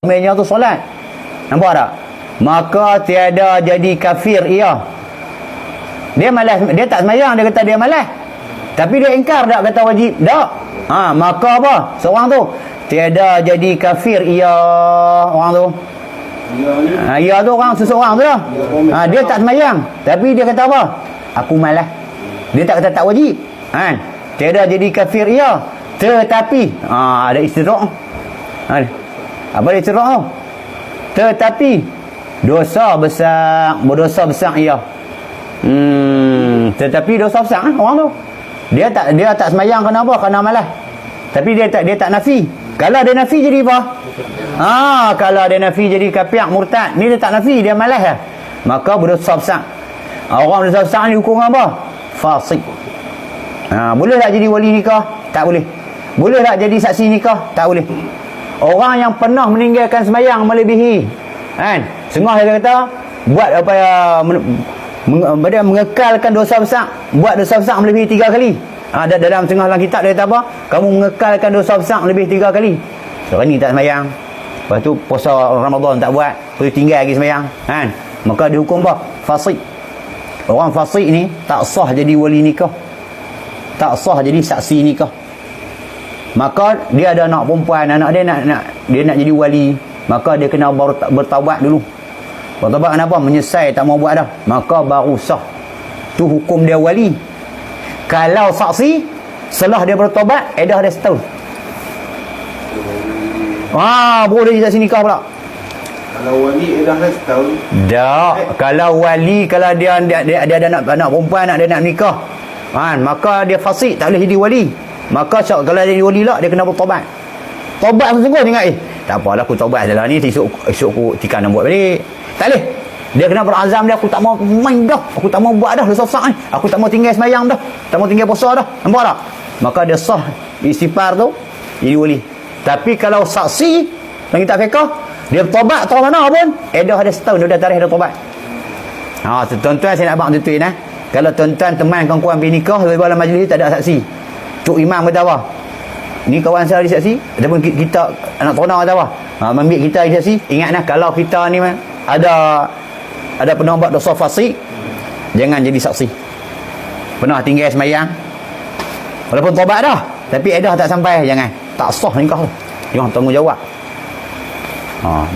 suaminya tu solat. Nampak tak? Maka tiada jadi kafir ia. Dia malas, dia tak sembahyang, dia kata dia malas. Tapi dia ingkar tak kata wajib? Tak. Maka apa? Seorang tu tiada jadi kafir ia orang tu. Ia tu orang seseorang tu lah. Dia tak sembahyang, tapi dia kata apa? Aku malas. Dia tak kata tak wajib. Tiada jadi kafir ia, tetapi ada istirah. Apa dia istirah tu? Tetapi dosa besar, berdosa besar ia. Tetapi dosa besar orang tu. Dia tak sembahyang kerana apa? Kerana malas. Tapi dia tak nafi. Kalau dia nafi jadi apa? Kalau dia nafi jadi kafir murtad. Ni dia tak nafi, dia malas lah. Maka berdosa besar. Orang berdosa besar ni hukum apa? Fasik. Boleh tak jadi wali nikah? Tak boleh. Boleh tak jadi saksi nikah? Tak boleh. Orang yang pernah meninggalkan sembahyang melebihi, sengah dia kata buat apa dia mengekalkan dosa besar, buat dosa besar melebihi 3 kali. Dalam tengah kitab dia kata apa? Kamu mengekalkan dosa besar lebih 3 kali. Sekarang ni tak sembahyang, lepas tu puasa Ramadan tak buat, lepas tu tinggal lagi sembahyang, maka dihukum apa? Fasik. Orang fasik ni tak sah jadi wali nikah, tak sah jadi saksi nikah. Maka dia ada anak perempuan, anak dia nak jadi wali, maka dia kena bertaubat dulu. Bertaubat kenapa? Menyesal tak mau buat dah, maka baru sah. Tu hukum dia wali. Kalau saksi setelah dia bertaubat, edah dia setahun. Baru dia jadi saksi nikah pula. Kalau wali edah dia setahun. Tak. Kalau wali, kalau dia ada anak perempuan, dia nak nikah, maka dia fasik, tak boleh jadi wali. Maka kalau dia jadi wali lah, dia kena bertaubat. Taubat sungguh ingat, tak apalah aku taubat dah ni, esok aku tikar nak buat balik. Tak boleh. Dia kena berazam dia, aku tak mau main dah, aku tak mau buat dah dosa besar ni, aku tak mau tinggal sembahyang dah, tak mau tinggal puasa dah. Nampak tak? Maka dia sah istighfar tu jadi wali. Tapi kalau saksi dalam kitab fiqh, dia bertaubat tahu mana pun, edah ada setahun, dia dah tarikh dia taubat. Tuan-tuan saya nak abang tutuin kalau tuan-tuan teman kawan-kawan pergi nikah, dalam majlis tak ada saksi, Tok Imam kata apa? Ni kawan saya ada saksi, ataupun kita anak tonang kata apa? Ambil kita ada saksi. Ingatlah kalau kita ni ada pernah buat dosa fasik, jangan jadi saksi. Pernah tinggal sembahyang, walaupun taubat dah, tapi edah tak sampai, jangan. Tak sah nikah tu. Jangan tanggungjawab.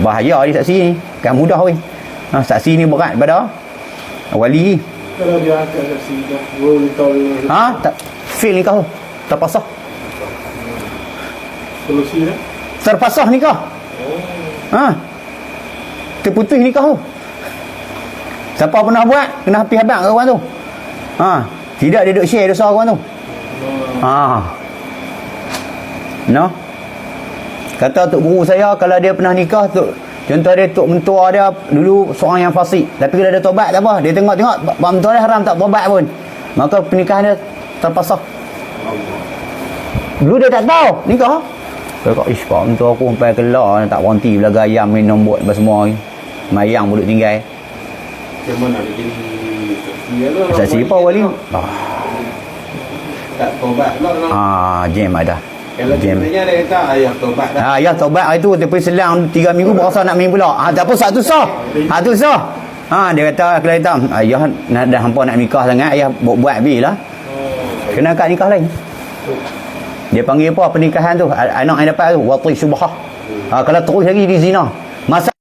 Bahaya dia saksi ni, kan mudah weh. Saksi ni berat pada wali. Kalau dia akan saksi dah, boleh tahu. Tak fail nikah tu, terpasah. Solusi dah. Terpasah nikah. Terputus nikah tu. Siapa pernah buat, kena habis-habis kawan tu. Tidak dia duk share dosa kawan tu. No. Kata tok guru saya, kalau dia pernah nikah tu, contoh dia tok mentua dia dulu seorang yang fasik, tapi kalau dia tobat tak apa, dia tengok-tengok pak mentua dia haram tak tobat pun, maka pernikahan dia terpasah. Dulu dia tak tahu nikah. Dia kata, pak mentua aku sampai kelar tak berhenti belaga ayam minum buat semua ni. Mayang boleh tinggal. Macam mana dia jadi saksi? Saksi apa wali? Tak tobat lah. Jam ada. Kalau sebenarnya dia kata ayah tobat dah. Ya tobat itu tapi selang 3 minggu berasa nak main pula. Tak apa satu sah. Tu sah. Dia kata kalau kata ayah dah hampa nak nikah sangat, ayah buat bilah. Kena akad nikah lain. Dia panggil apa pernikahan tu? Anak yang dapat tu wati syubhah. Kalau terus lagi di zina. Masa